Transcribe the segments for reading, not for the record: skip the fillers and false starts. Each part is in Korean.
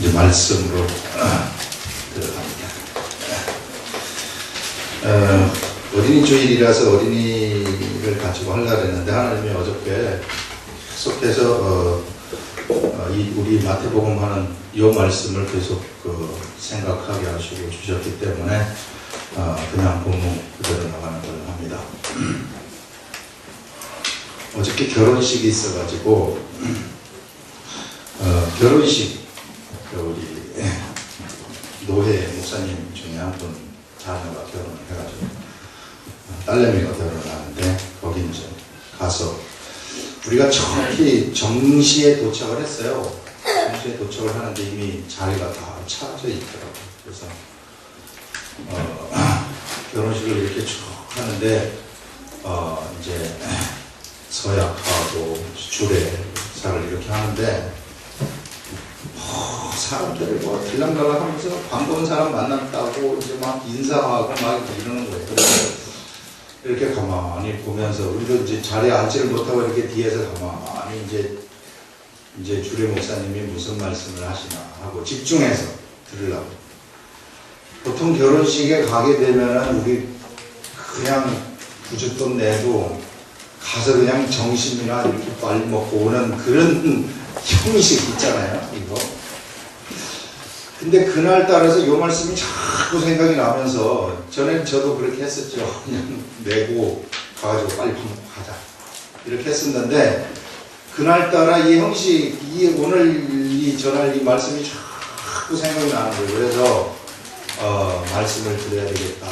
이제 말씀으로 들어갑니다. 어린이 주일이라서 어린이를 가지고 하려고 했는데 하나님이 어저께 계속해서 우리 마태복음 하는 이 말씀을 계속 생각하게 하시고 주셨기 때문에 그냥 본문 그대로 나가는 걸로 합니다. 어저께 결혼식이 있어가지고 결혼식 우리 노회 목사님 중에 한 분 자녀가 결혼을 해가지고 딸내미가 결혼을 하는데 거기 이제 가서 우리가 정확히 정시에 도착을 했어요. 정시에 도착을 하는데 이미 자리가 다 차져 있더라고요. 그래서 결혼식을 이렇게 쭉 하는데 이제 서약하고 주례사를 이렇게 하는데 사람들이 들락날락 하면서 반가운 사람 만났다고 이제 막 인사하고 막 이러는 거예요. 그래서 이렇게 가만히 보면서 우리도 이제 자리에 앉지를 못하고 이렇게 뒤에서 가만히 이제 주례 목사님이 무슨 말씀을 하시나 하고 집중해서 들으려고. 보통 결혼식에 가게 되면은 우리 그냥 부주돈 내도 가서 그냥 점심이나 이렇게 빨리 먹고 오는 그런 형식 있잖아요, 이거. 근데 그날 따라서 이 말씀이 자꾸 생각이 나면서 전에 저도 그렇게 했었죠. 그냥 내고 가가지고 빨리 밥 먹고 가자 이렇게 했었는데 그날따라 이 형식, 오늘 전할 이 말씀이 자꾸 생각이 나는 거예요. 그래서 말씀을 드려야 되겠다.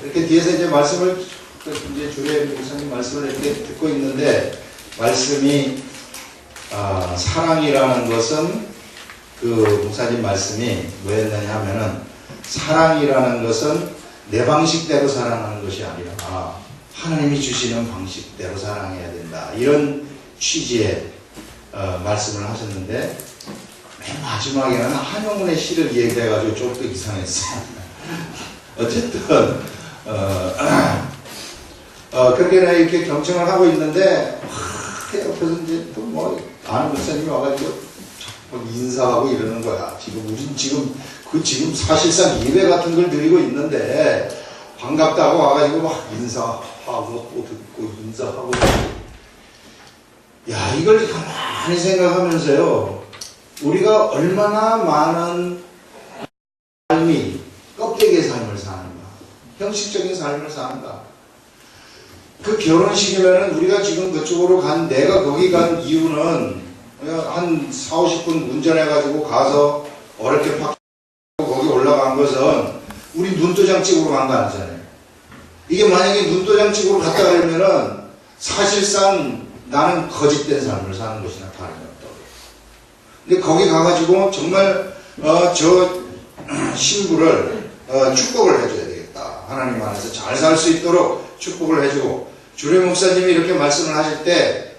이렇게 뒤에서 이제 말씀을 이제 주례 목사님 말씀을 이렇게 듣고 있는데 말씀이 사랑이라는 것은 그 목사님 말씀이 뭐였느냐 하면은 사랑이라는 것은 내 방식대로 사랑하는 것이 아니라 하나님이 주시는 방식대로 사랑해야 된다. 이런 취지의 말씀을 하셨는데 맨 마지막에는 한용운의 시를 얘기해가지고 조금 이상했어요. 어쨌든 그렇게 이렇게 경청을 하고 있는데 옆에서 이제 또 뭐 아는 목사님이 와가지고 인사하고 이러는 거야. 우린 지금 사실상 예배 같은 걸 드리고 있는데 반갑다고 와가지고 막 인사하고 또 듣고 인사하고. 야, 이걸 가만히 생각하면서요. 우리가 얼마나 많은 삶이 껍데기의 삶을 사는가, 형식적인 삶을 사는가. 그 결혼식이면은 우리가 지금 그쪽으로 내가 거기 간 이유는 한 4, 50분 운전해가지고 가서 어렵게 팍 거기 올라간 것은 우리 눈도장 찍으러 간 거 아니잖아요. 이게 만약에 눈도장 찍으러 갔다 그러면은 사실상 나는 거짓된 삶을 사는 것이나 다름이 없다고. 근데 거기 가가지고 정말 저 신부를 축복을 해줘야 되겠다. 하나님 안에서 잘 살 수 있도록 축복을 해주고 주례 목사님이 이렇게 말씀을 하실 때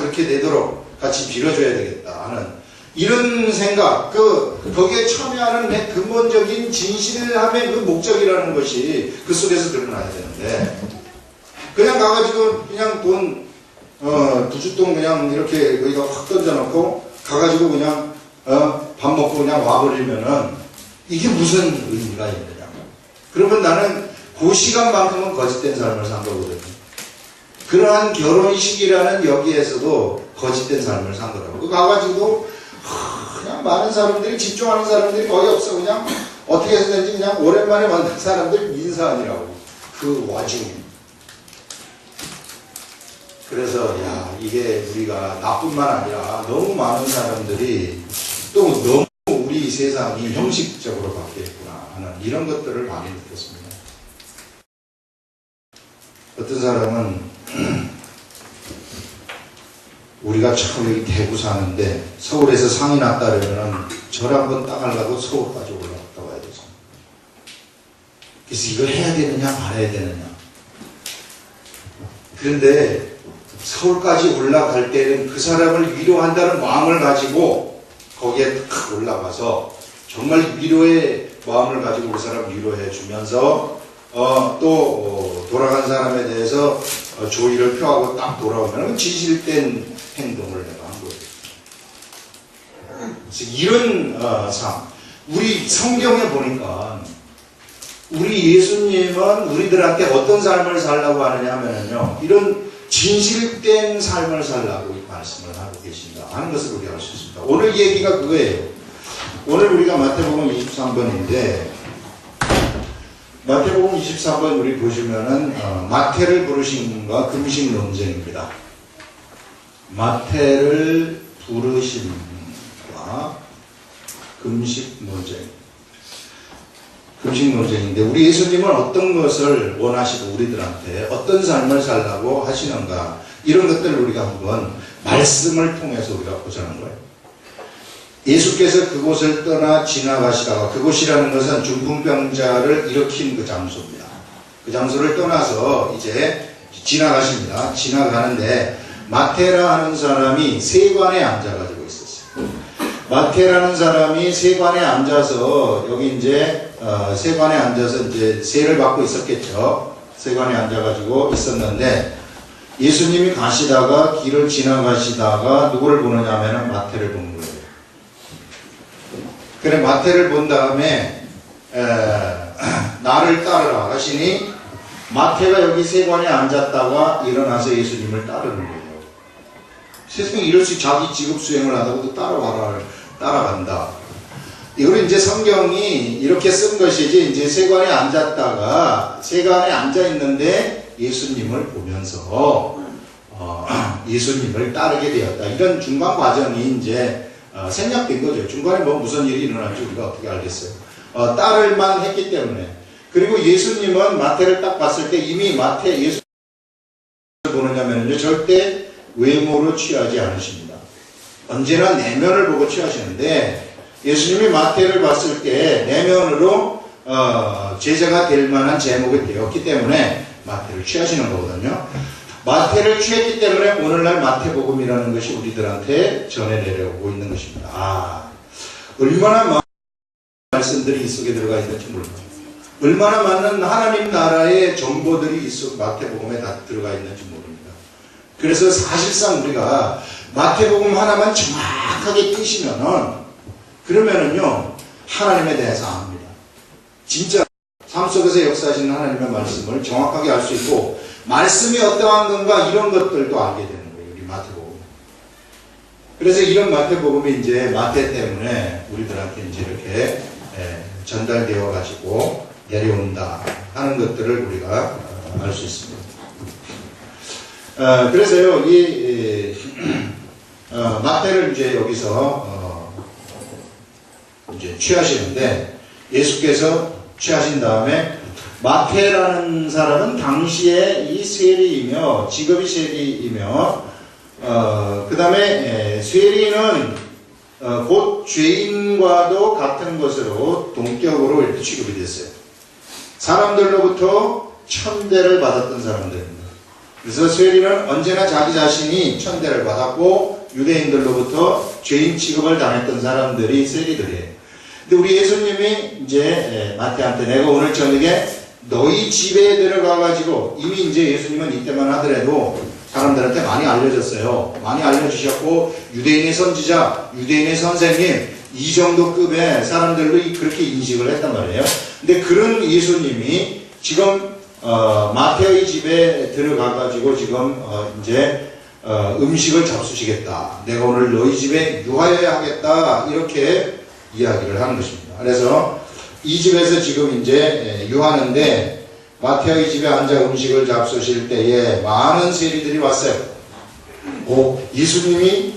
그렇게 되도록 같이 빌어줘야 되겠다 하는 이런 생각, 거기에 참여하는 내 근본적인 진실함의 그 목적이라는 것이 그 속에서 드러나야 되는데 그냥 가가지고 그냥 돈 부주돈 그냥 이렇게 거기다 확 던져놓고 가가지고 그냥 밥 먹고 그냥 와버리면은 이게 무슨 의미가 있느냐. 그러면 나는 그 시간만큼은 거짓된 삶을 산 거거든요. 그러한 결혼식이라는 여기에서도 거짓된 삶을 산 거라고. 가가지고 그냥 많은 사람들이 집중하는 사람들이 거의 없어. 그냥 어떻게 해서든지 그냥 오랜만에 만난 사람들 인사 아니라고. 그 와중에. 그래서 이게 우리가 나뿐만 아니라 너무 많은 사람들이 또 너무 우리 세상이 형식적으로 바뀌었구나 하는 이런 것들을 많이 느꼈습니다. 어떤 사람은 우리가 처음 여기 대구 사는데 서울에서 상이 났다 그러면 절 한번 따가려고 서울까지 올라갔다 와야 되잖아. 그래서 이걸 해야 되느냐 말아야 되느냐. 그런데 서울까지 올라갈 때는 그 사람을 위로한다는 마음을 가지고 거기에 탁 올라가서 정말 위로의 마음을 가지고 그 사람 위로해 주면서 또 돌아간 사람에 대해서 조의를 표하고 딱 돌아오면 진실된 행동을 내가 한 거예요. 이런 삶. 우리 성경에 보니까 우리 예수님은 우리들한테 어떤 삶을 살라고 하느냐 하면요, 이런 진실된 삶을 살라고 말씀을 하고 계신다 하는 것을 우리가 알 수 있습니다. 오늘 얘기가 그거예요. 오늘 우리가 마태복음 23번인데 마태복음 23번 우리 보시면은 마태를 부르신 분과 금식 논쟁입니다. 마태를 부르신 분과 금식 논쟁. 금식 논쟁인데 우리 예수님은 어떤 것을 원하시고 우리들한테 어떤 삶을 살라고 하시는가, 이런 것들을 우리가 한번 말씀을 통해서 우리가 보자는 거예요. 예수께서 그곳을 떠나 지나가시다가, 그곳이라는 것은 중풍병자를 일으킨 그 장소입니다. 그 장소를 떠나서 이제 지나가십니다. 지나가는데 마태라 하는 사람이 세관에 앉아가지고 있었어요. 마태라는 사람이 세관에 앉아서, 여기 이제 세관에 앉아서 이제 세를 받고 있었겠죠. 세관에 앉아가지고 있었는데 예수님이 가시다가 길을 지나가시다가 누구를 보느냐 하면 마태를 보는 거예요. 그래, 마태를 본 다음에 나를 따르라 하시니 마태가 여기 세관에 앉았다가 일어나서 예수님을 따르는 거예요. 세상에 이럴 수 자기 직업 수행을 하다가도 따라간다. 이거는 이제 성경이 이렇게 쓴 것이지, 이제 세관에 앉았다가 세관에 앉아 있는데 예수님을 보면서 예수님을 따르게 되었다. 이런 중간 과정이 이제 생략된 거죠. 중간에 뭐 무슨 일이 일어날지 우리가 어떻게 알겠어요. 따를만 했기 때문에. 그리고 예수님은 마태를 딱 봤을 때 이미 마태 예수님을 보느냐면요, 절대 외모로 취하지 않으십니다. 언제나 내면을 보고 취하시는데 예수님이 마태를 봤을 때 내면으로 제자가 될 만한 제목이 되었기 때문에 마태를 취하시는 거거든요. 마태를 취했기 때문에 오늘날 마태복음이라는 것이 우리들한테 전해 내려오고 있는 것입니다. 얼마나 많은 말씀들이 이 속에 들어가 있는지 모릅니다. 얼마나 많은 하나님 나라의 정보들이 이 속 마태복음에 다 들어가 있는지 모릅니다. 그래서 사실상 우리가 마태복음 하나만 정확하게 띄시면은, 그러면은요, 하나님에 대해서 압니다. 진짜 삶 속에서 역사하시는 하나님의 말씀을 정확하게 알 수 있고, 말씀이 어떠한 건가 이런 것들도 알게 되는 거예요, 우리 마태복음. 그래서 이런 마태복음이 이제 마태 때문에 우리들한테 이제 이렇게 전달되어 가지고 내려온다 하는 것들을 우리가 알 수 있습니다. 그래서요, 마태를 이제 여기서 이제 취하시는데, 예수께서 취하신 다음에 마태라는 사람은 당시에 이 세리이며 직업이 세리이며 그 다음에 세리는 곧 죄인과도 같은 것으로 동격으로 이렇게 취급이 됐어요. 사람들로부터 천대를 받았던 사람들입니다. 그래서 세리는 언제나 자기 자신이 천대를 받았고 유대인들로부터 죄인 취급을 당했던 사람들이 세리들이에요. 근데 우리 예수님이 이제 마태한테 내가 오늘 저녁에 너희 집에 들어가가지고, 이미 이제 예수님은 이때만 하더라도 사람들한테 많이 알려졌어요. 많이 알려주셨고, 유대인의 선지자, 유대인의 선생님, 이 정도 급의 사람들도 그렇게 인식을 했단 말이에요. 근데 그런 예수님이 지금 마태의 집에 들어가가지고 지금 이제 음식을 잡수시겠다. 내가 오늘 너희 집에 유하여야 하겠다. 이렇게 이야기를 하는 것입니다. 그래서 이 집에서 지금 이제 유하는데 마태의 집에 앉아 음식을 잡수실 때에 많은 세리들이 왔어요. 예수님이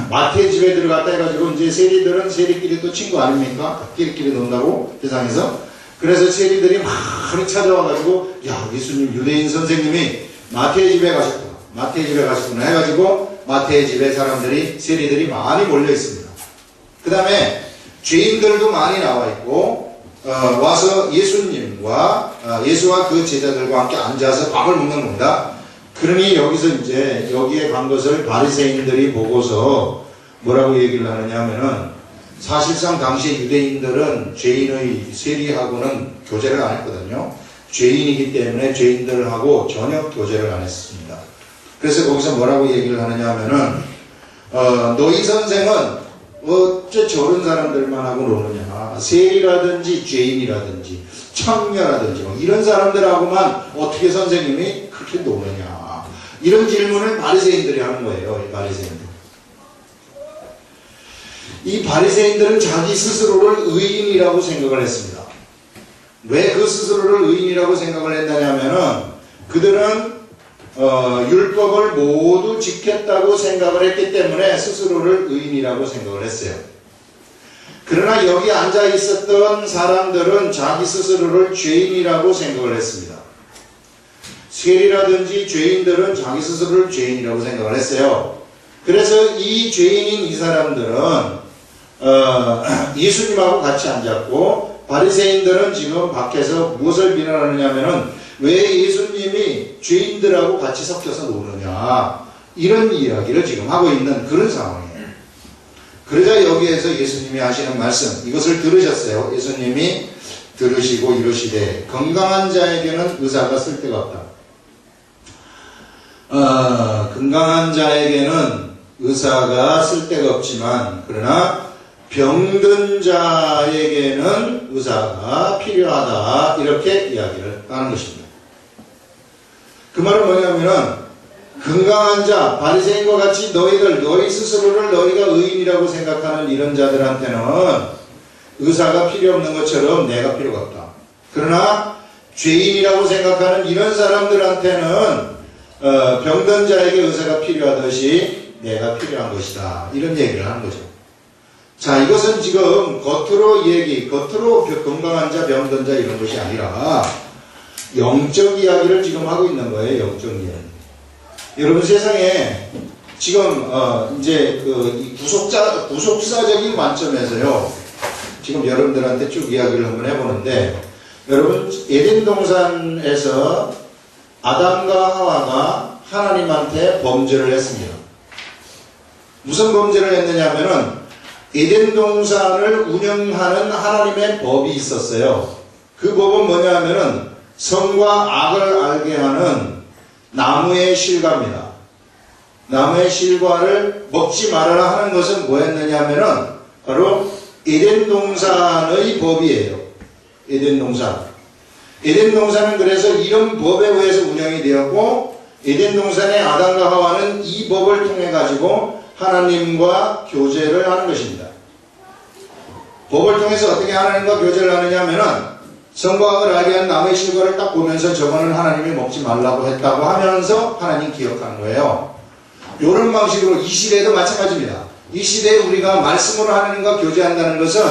마태의 집에 들어갔다 해가지고 이제 세리들은 세리끼리 또 친구 아닙니까? 끼리끼리 논다고 세상에서. 그래서 세리들이 많이 찾아와가지고, 야, 예수님 유대인 선생님이 마태의 집에 가셨구나. 마태의 집에 가셨구나 해가지고 마태의 집에 사람들이, 세리들이 많이 몰려 있습니다. 그 다음에 죄인들도 많이 나와 있고, 와서 예수님과 예수와 그 제자들과 함께 앉아서 밥을 먹는 겁니다. 그러니 여기서 이제 여기에 간 것을 바리새인들이 보고서 뭐라고 얘기를 하느냐 하면은, 사실상 당시 유대인들은 죄인의 세리하고는 교제를 안 했거든요. 죄인이기 때문에 죄인들하고 전혀 교제를 안 했습니다. 그래서 거기서 뭐라고 얘기를 하느냐 하면은, 너희 선생은 어째 저런 사람들만 하고 노느냐. 세리라든지 죄인이라든지 청녀라든지 뭐 이런 사람들하고만 어떻게 선생님이 그렇게 노느냐. 이런 질문을 바리새인들이 하는 거예요. 이 바리새인들. 이 바리새인들은 자기 스스로를 의인이라고 생각을 했습니다. 왜 그 스스로를 의인이라고 생각을 했느냐면은 그들은 율법을 모두 지켰다고 생각을 했기 때문에 스스로를 의인이라고 생각을 했어요. 그러나 여기 앉아 있었던 사람들은 자기 스스로를 죄인이라고 생각을 했습니다. 세리라든지 죄인들은 자기 스스로를 죄인이라고 생각을 했어요. 그래서 이 죄인인 이 사람들은 예수님하고 같이 앉았고, 바리새인들은 지금 밖에서 무엇을 비난하느냐면은 왜 예수님이 죄인들하고 같이 섞여서 노느냐, 이런 이야기를 지금 하고 있는 그런 상황이에요. 그러자 여기에서 예수님이 하시는 말씀, 이것을 들으셨어요. 예수님이 들으시고 이르시되 건강한 자에게는 의사가 쓸데가 없다. 건강한 자에게는 의사가 쓸데가 없지만 그러나 병든 자에게는 의사가 필요하다. 이렇게 이야기를 하는 것입니다. 그 말은 뭐냐면은 건강한 자, 바리새인과 같이 너희 스스로를 너희가 의인이라고 생각하는 이런 자들한테는 의사가 필요 없는 것처럼 내가 필요가 없다. 그러나 죄인이라고 생각하는 이런 사람들한테는 병든 자에게 의사가 필요하듯이 내가 필요한 것이다. 이런 얘기를 하는 거죠. 자, 이것은 지금 겉으로 건강한 자, 병든 자 이런 것이 아니라 영적 이야기를 지금 하고 있는 거예요. 영적 이야기. 여러분 세상에 지금 이제 그 구속사적인 관점에서요. 지금 여러분들한테 쭉 이야기를 한번 해보는데, 여러분 에덴 동산에서 아담과 하와가 하나님한테 범죄를 했습니다. 무슨 범죄를 했느냐면은 에덴 동산을 운영하는 하나님의 법이 있었어요. 그 법은 뭐냐면은 선과 악을 알게 하는 나무의 실과입니다. 나무의 실과를 먹지 말아라 하는 것은 뭐였느냐면은 바로 에덴 동산의 법이에요. 에덴 동산. 에덴 동산은 그래서 이런 법에 의해서 운영이 되었고, 에덴 동산의 아담과 하와는 이 법을 통해 가지고 하나님과 교제를 하는 것입니다. 법을 통해서 어떻게 하나님과 교제를 하느냐 하면은 선과 악을 알게 한 나무의 실과를 딱 보면서 저거는 하나님이 먹지 말라고 했다고 하면서 하나님 기억하는 거예요. 이런 방식으로 이 시대에도 마찬가지입니다. 이 시대에 우리가 말씀으로 하나님과 교제한다는 것은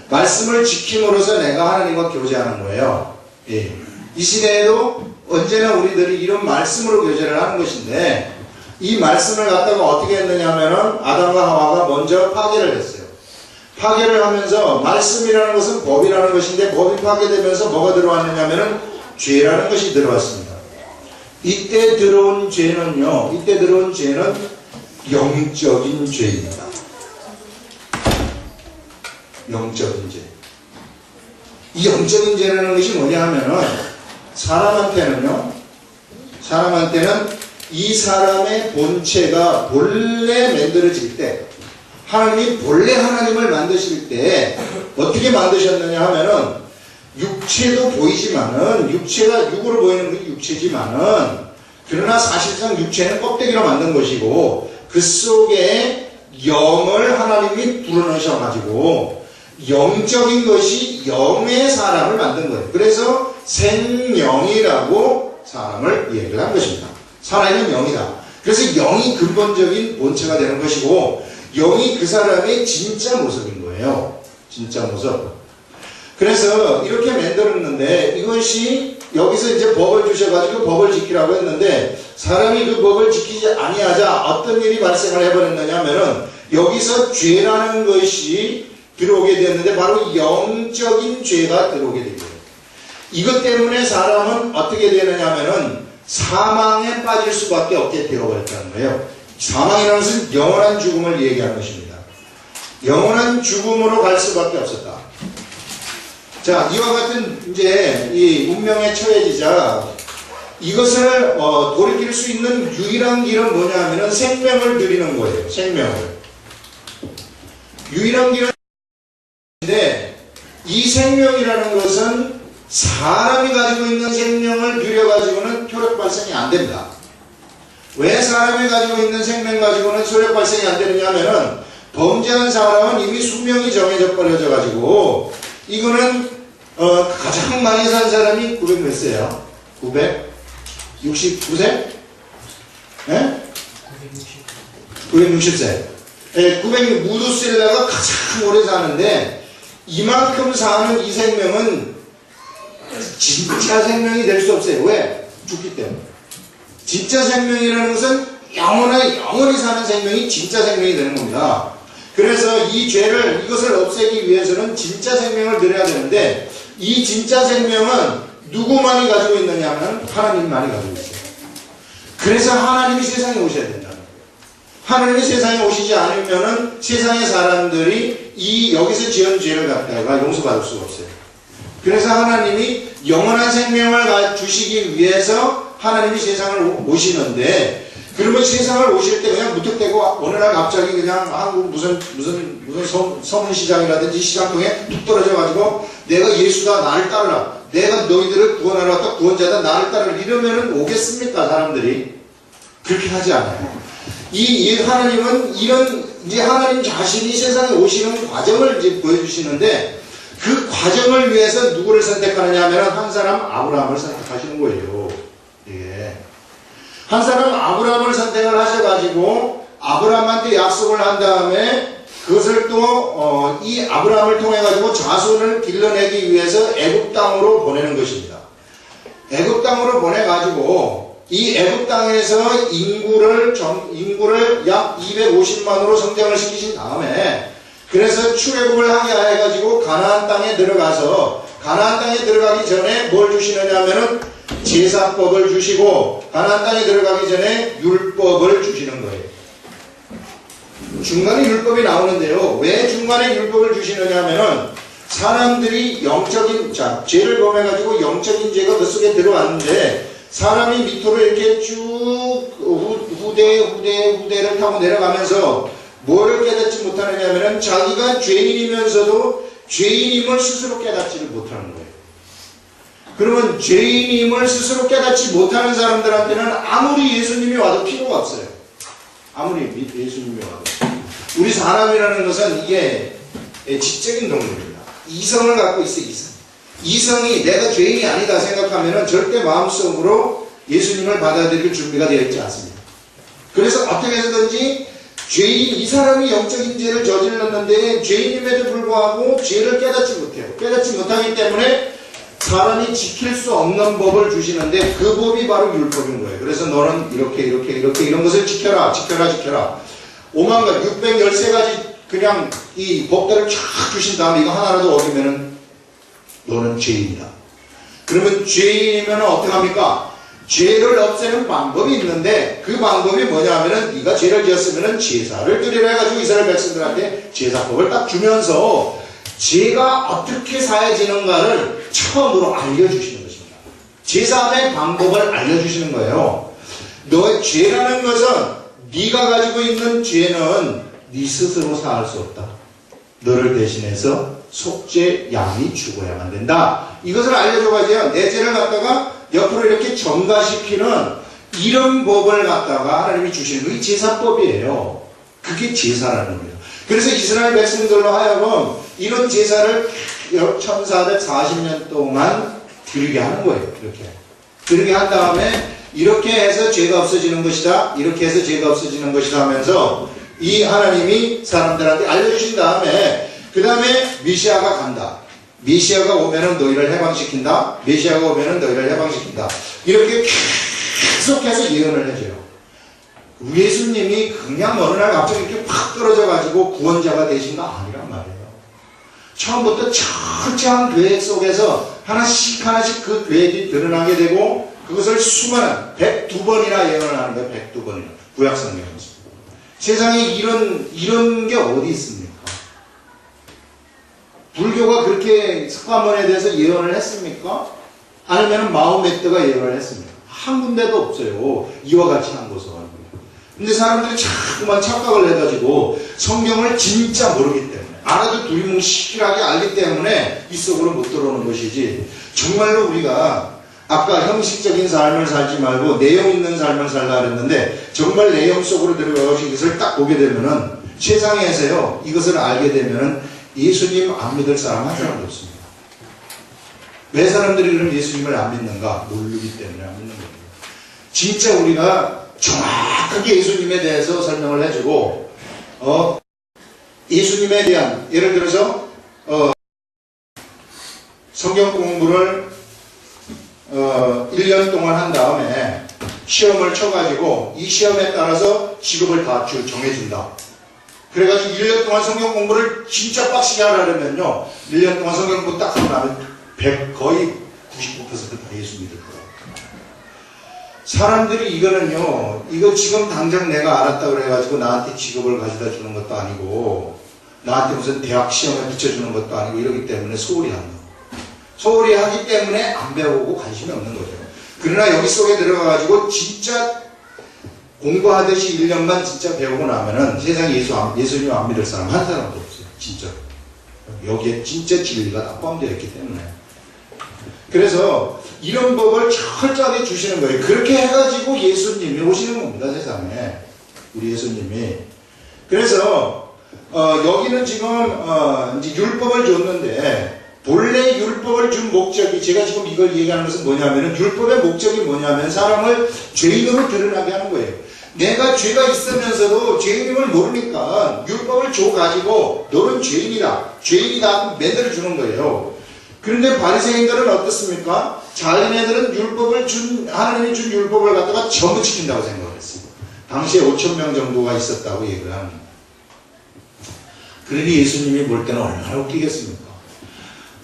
말씀을 지킴으로써 내가 하나님과 교제하는 거예요. 예. 이 시대에도 언제나 우리들이 이런 말씀으로 교제를 하는 것인데, 이 말씀을 갖다가 어떻게 했느냐 하면은 아담과 하와가 먼저 파괴를 했어요. 파괴를 하면서 말씀이라는 것은 법이라는 것인데, 법이 파괴되면서 뭐가 들어왔느냐 하면은 죄라는 것이 들어왔습니다. 이때 들어온 죄는 영적인 죄입니다. 영적인 죄. 이 영적인 죄라는 것이 뭐냐 하면은 사람한테는 이 사람의 본체가 본래 만들어질 때, 하나님이 본래 하나님을 만드실 때 어떻게 만드셨느냐 하면은 육체도 보이지만은, 육체가 육으로 보이는 게 육체지만은, 그러나 사실상 육체는 껍데기로 만든 것이고 그 속에 영을 하나님이 불어넣으셔가지고 영적인 것이 영의 사람을 만든 거예요. 그래서 생영이라고 사람을 얘기를 한 것입니다. 살아있는 영이다. 그래서 영이 근본적인 본체가 되는 것이고, 영이 그 사람의 진짜 모습인 거예요. 진짜 모습. 그래서 이렇게 만들었는데, 이것이 여기서 이제 법을 주셔가지고 법을 지키라고 했는데, 사람이 그 법을 지키지 아니하자 어떤 일이 발생을 해버렸느냐 하면은 여기서 죄라는 것이 들어오게 됐는데, 바로 영적인 죄가 들어오게 된 거예요. 이것 때문에 사람은 어떻게 되느냐 하면은 사망에 빠질 수밖에 없게 되어버렸다는 거예요. 사망이라는 것은 영원한 죽음을 얘기하는 것입니다. 영원한 죽음으로 갈 수밖에 없었다. 자, 이와 같은 이제 이 운명에 처해지자 이것을 돌이킬 수 있는 유일한 길은 뭐냐 하면은 생명을 드리는 거예요. 생명을. 유일한 길인데 이 생명이라는 것은 사람이 가지고 있는 생명을 들여가지고는 효력 발생이 안 됩니다. 왜 사람이 가지고 있는 생명 가지고는 효력 발생이 안 되느냐 하면은 범죄한 사람은 이미 수명이 정해져 버려져 가지고 이거는 가장 많이 산 사람이 900 몇 세요? 969세? 네? 960세. 네, 900 무두셀라가 가장 오래 사는데 이만큼 사는 이 생명은 진짜 생명이 될 수 없어요. 왜? 죽기 때문에. 진짜 생명이라는 것은 영원히 사는 생명이 진짜 생명이 되는 겁니다. 그래서 이 죄를, 이것을 없애기 위해서는 진짜 생명을 드려야 되는데 이 진짜 생명은 누구만이 가지고 있느냐 하면 하나님만이 가지고 있어요. 그래서 하나님이 세상에 오셔야 된다는 거예요. 하나님이 세상에 오시지 않으면은 세상의 사람들이 이 여기서 지은 죄를 갖다가 용서받을 수가 없어요. 그래서 하나님이 영원한 생명을 주시기 위해서 하나님이 세상을 오시는데 그러면 세상을 오실 때 그냥 무턱대고 어느 날 갑자기 그냥 한국 무슨 서문시장이라든지 시장통에 툭 떨어져가지고 내가 예수다 나를 따르라. 내가 너희들을 구원하러 왔다 구원자다 나를 따르라. 이러면은 오겠습니까 사람들이? 그렇게 하지 않아요. 이 하나님은 이제 하나님 자신이 세상에 오시는 과정을 이제 보여주시는데 그 과정을 위해서 누구를 선택하느냐 하면 한 사람 아브라함을 선택하시는 거예요. 예. 한 사람 아브라함을 선택을 하셔가지고 아브라함한테 약속을 한 다음에 그것을 또 이 아브라함을 통해 가지고 자손을 길러내기 위해서 애굽 땅으로 보내는 것입니다. 애굽 땅으로 보내 가지고 이 애굽 땅에서 인구를 약 250만으로 성장을 시키신 다음에 그래서 출애굽을 하게 해가지고 가나안 땅에 들어가서 가나안 땅에 들어가기 전에 뭘 주시느냐 하면은 제사법을 주시고 가나안 땅에 들어가기 전에 율법을 주시는 거예요. 중간에 율법이 나오는데요. 왜 중간에 율법을 주시느냐 하면은 사람들이 영적인 죄를 범해가지고 영적인 죄가 그 속에 들어왔는데 사람이 밑으로 이렇게 쭉 후대를 타고 내려가면서 뭐를 깨닫지 못하느냐 하면은 자기가 죄인이면서도 죄인임을 스스로 깨닫지를 못하는 거예요. 그러면 죄인임을 스스로 깨닫지 못하는 사람들한테는 아무리 예수님이 와도 필요가 없어요. 아무리 예수님이 와도. 우리 사람이라는 것은 이게 지적인 동물입니다. 이성을 갖고 있어요. 이성이 내가 죄인이 아니다 생각하면은 절대 마음속으로 예수님을 받아들일 준비가 되어 있지 않습니다. 그래서 어떻게 해서든지 이 사람이 영적인 죄를 저질렀는데 죄인임에도 불구하고 죄를 깨닫지 못해요. 깨닫지 못하기 때문에 사람이 지킬 수 없는 법을 주시는데 그 법이 바로 율법인 거예요. 그래서 너는 이렇게 이런 것을 지켜라. 5만 가지, 613가지 그냥 이 법들을 쫙 주신 다음에 이거 하나라도 어기면은 너는 죄인이다. 그러면 죄인이면 어떻게 합니까? 죄를 없애는 방법이 있는데 그 방법이 뭐냐 하면은 네가 죄를 지었으면은 제사를 드리라 해가지고 이스라엘 백성들한테 제사법을 딱 주면서 죄가 어떻게 사해지는가를 처음으로 알려주시는 것입니다. 제사의 방법을 알려주시는 거예요. 너의 죄라는 것은 네가 가지고 있는 죄는 네 스스로 사할 수 없다. 너를 대신해서 속죄 양이 죽어야만 된다. 이것을 알려줘가지고 내 죄를 갖다가 옆으로 이렇게 전가시키는 이런 법을 갖다가 하나님이 주시는 게 제사법이에요. 그게 제사라는 거예요. 그래서 이스라엘 백성들로 하여금 이런 제사를 1440년 동안 드리게 하는 거예요. 이렇게. 드리게 한 다음에 이렇게 해서 죄가 없어지는 것이다. 이렇게 해서 죄가 없어지는 것이다 하면서 이 하나님이 사람들한테 알려주신 다음에 그 다음에 메시아가 간다. 메시아가 오면은 너희를 해방시킨다. 메시아가 오면은 너희를 해방시킨다. 이렇게 계속해서 예언을 해줘요. 예수님이 그냥 어느 날 갑자기 이렇게 확 떨어져가지고 구원자가 되신 거 아니란 말이에요. 처음부터 철저한 계획 속에서 하나씩 그 계획이 드러나게 되고 그것을 수많은 102번이나 예언을 하는 거예요. 102번이나 구약성경에서. 세상에 이런 게 어디 있습니까? 불교가 그렇게 석가모니에 대해서 예언을 했습니까? 아니면 마호메트가 예언을 했습니까? 한 군데도 없어요. 이와 같이 한 것은. 근데 사람들이 자꾸만 착각을 해가지고 성경을 진짜 모르기 때문에, 알아도 두리뭉실하게 알기 때문에 이 속으로 못 들어오는 것이지, 정말로 우리가 아까 형식적인 삶을 살지 말고 내용 있는 삶을 살라 그랬는데, 정말 내용 속으로 들어가서 이것을 딱 보게 되면은, 세상에서요 이것을 알게 되면은 예수님 안 믿을 사람 한 사람도 없습니다. 왜 사람들이 그럼 예수님을 안 믿는가? 모르기 때문에 안 믿는 겁니다. 진짜 우리가 정확하게 예수님에 대해서 설명을 해주고, 예수님에 대한, 예를 들어서 성경 공부를 1년 동안 한 다음에 시험을 쳐가지고 이 시험에 따라서 직업을 다 정해준다. 그래가지고 1년 동안 성경 공부를 진짜 빡시게 하려면요, 1년 동안 성경 공부 딱 하고 나면 거의 99%다 예수 믿을 거예요. 사람들이 이거는요, 이거 지금 당장 내가 알았다 그래가지고 나한테 직업을 가져다 주는 것도 아니고, 나한테 무슨 대학 시험에 붙여주는 것도 아니고, 이러기 때문에 소홀히 한다. 소홀히 하기 때문에 안 배우고 관심이 없는 거죠. 그러나 여기 속에 들어가가지고 진짜 공부하듯이 1년만 진짜 배우고 나면은 세상에 예수님 안 믿을 사람 한 사람도 없어요. 진짜. 여기에 진짜 진리가 다 포함되어 있기 때문에. 그래서 이런 법을 철저하게 주시는 거예요. 그렇게 해가지고 예수님이 오시는 겁니다, 세상에. 우리 예수님이. 그래서 여기는 지금 이제 율법을 줬는데, 본래 율법을 준 목적이, 제가 지금 이걸 얘기하는 것은 뭐냐면은, 율법의 목적이 뭐냐면 사람을 죄인으로 드러나게 하는 거예요. 내가 죄가 있으면서도 죄인임을 모르니까 율법을 줘가지고 너는 죄인이다 하고 만들어주는 거예요. 그런데 바리새인들은 어떻습니까? 자기네들은 하나님이 준 율법을 갖다가 전부 지킨다고 생각을 했어요. 당시에 5,000명 정도가 있었다고 얘기를 합니다. 그러니 예수님이 볼 때는 얼마나 웃기겠습니까?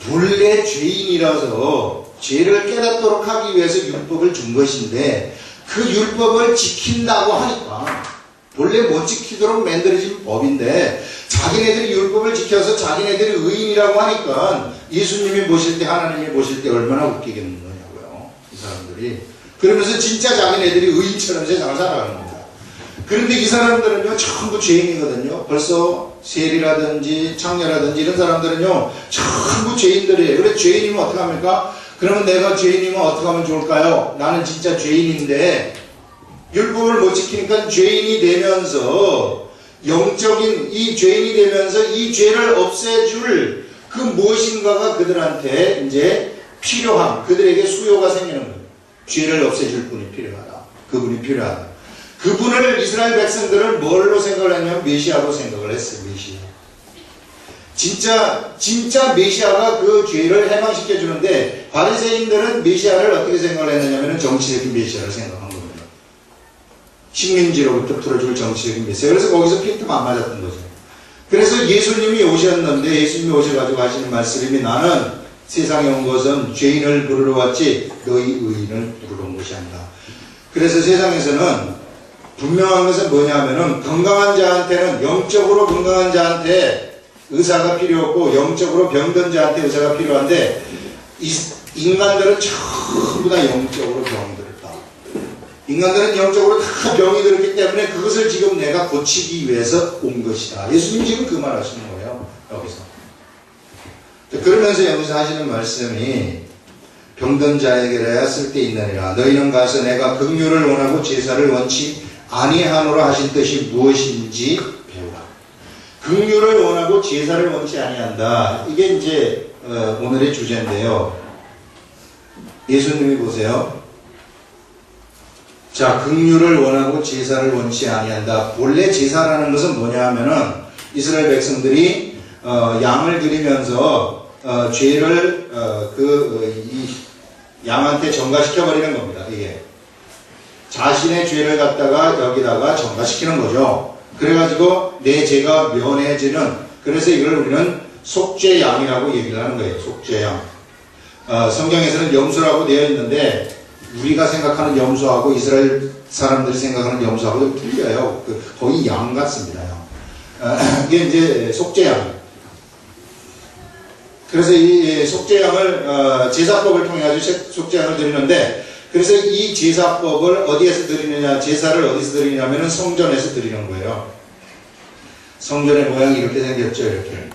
본래 죄인이라서 죄를 깨닫도록 하기 위해서 율법을 준 것인데, 그 율법을 지킨다고 하니까, 본래 못 지키도록 만들어진 법인데, 자기네들이 율법을 지켜서 자기네들이 의인이라고 하니까 예수님이 보실 때, 하나님이 보실 때 얼마나 웃기겠는 거냐고요, 이 사람들이. 그러면서 진짜 자기네들이 의인처럼 세상을 살아가는 겁니다. 그런데 이 사람들은요 전부 죄인이거든요. 벌써 세리라든지 창녀라든지 이런 사람들은요 전부 죄인들이에요. 그래 죄인이면 어떡합니까? 그러면 내가 죄인이면 어떻게 하면 좋을까요? 나는 진짜 죄인인데 율법을 못 지키니까 죄인이 되면서, 영적인 이 죄인이 되면서 이 죄를 없애줄 그 무엇인가가 그들한테 이제 필요함, 그들에게 수요가 생기는 거예요. 죄를 없애줄 분이 필요하다. 그분이 필요하다. 그분을 이스라엘 백성들은 뭘로 생각을 했냐면 메시아로 생각을 했어요. 메시아. 진짜 메시아가 그 죄를 해방시켜 주는데, 바리새인들은 메시아를 어떻게 생각을 했느냐면 정치적인 메시아를 생각한 겁니다. 식민지로부터 풀어줄 정치적인 메시아. 그래서 거기서 핀트가 안 맞았던 거죠. 그래서 예수님이 오셨는데, 예수님이 오셔가지고 하시는 말씀이, 나는 세상에 온 것은 죄인을 부르러 왔지 너희 의인을 부르러 온 것이 아니다. 그래서 세상에서는 분명한 것은 뭐냐면은, 건강한 자한테는, 영적으로 건강한 자한테 의사가 필요 없고 영적으로 병든 자한테 의사가 필요한데, 인간들은 전부 다 영적으로 병이 들었다. 인간들은 영적으로 다 병이 들었기 때문에 그것을 지금 내가 고치기 위해서 온 것이다. 예수님 지금 그 말 하시는 거예요, 여기서. 그러면서 여기서 하시는 말씀이, 병든 자에게라야 쓸데있느니라. 너희는 가서 내가 긍휼을 원하고 제사를 원치 아니하노라 하신 뜻이 무엇인지 배우라. 긍휼을 원하고 제사를 원치 아니한다. 이게 이제 오늘의 주제인데요. 예수님이 보세요. 자, 긍휼을 원하고 제사를 원치 아니한다. 본래 제사라는 것은 뭐냐 하면은, 이스라엘 백성들이 양을 드리면서 죄를 이 양한테 전가시켜 버리는 겁니다. 이게 자신의 죄를 갖다가 여기다가 전가시키는 거죠. 그래가지고 내 죄가 면해지는, 그래서 이걸 우리는 속죄양이라고 얘기를 하는 거예요. 속죄양. 성경에서는 염소라고 되어 있는데, 우리가 생각하는 염소하고 이스라엘 사람들이 생각하는 염소하고 틀려요. 거의 양 같습니다. 이게 이제 속죄양. 그래서 이 속죄양을 제사법을 통해 가지고 속죄양을 드리는데, 그래서 이 제사법을 어디에서 드리느냐, 제사를 어디서 드리냐면은 성전에서 드리는 거예요. 성전의 모양이 이렇게 생겼죠, 이렇게.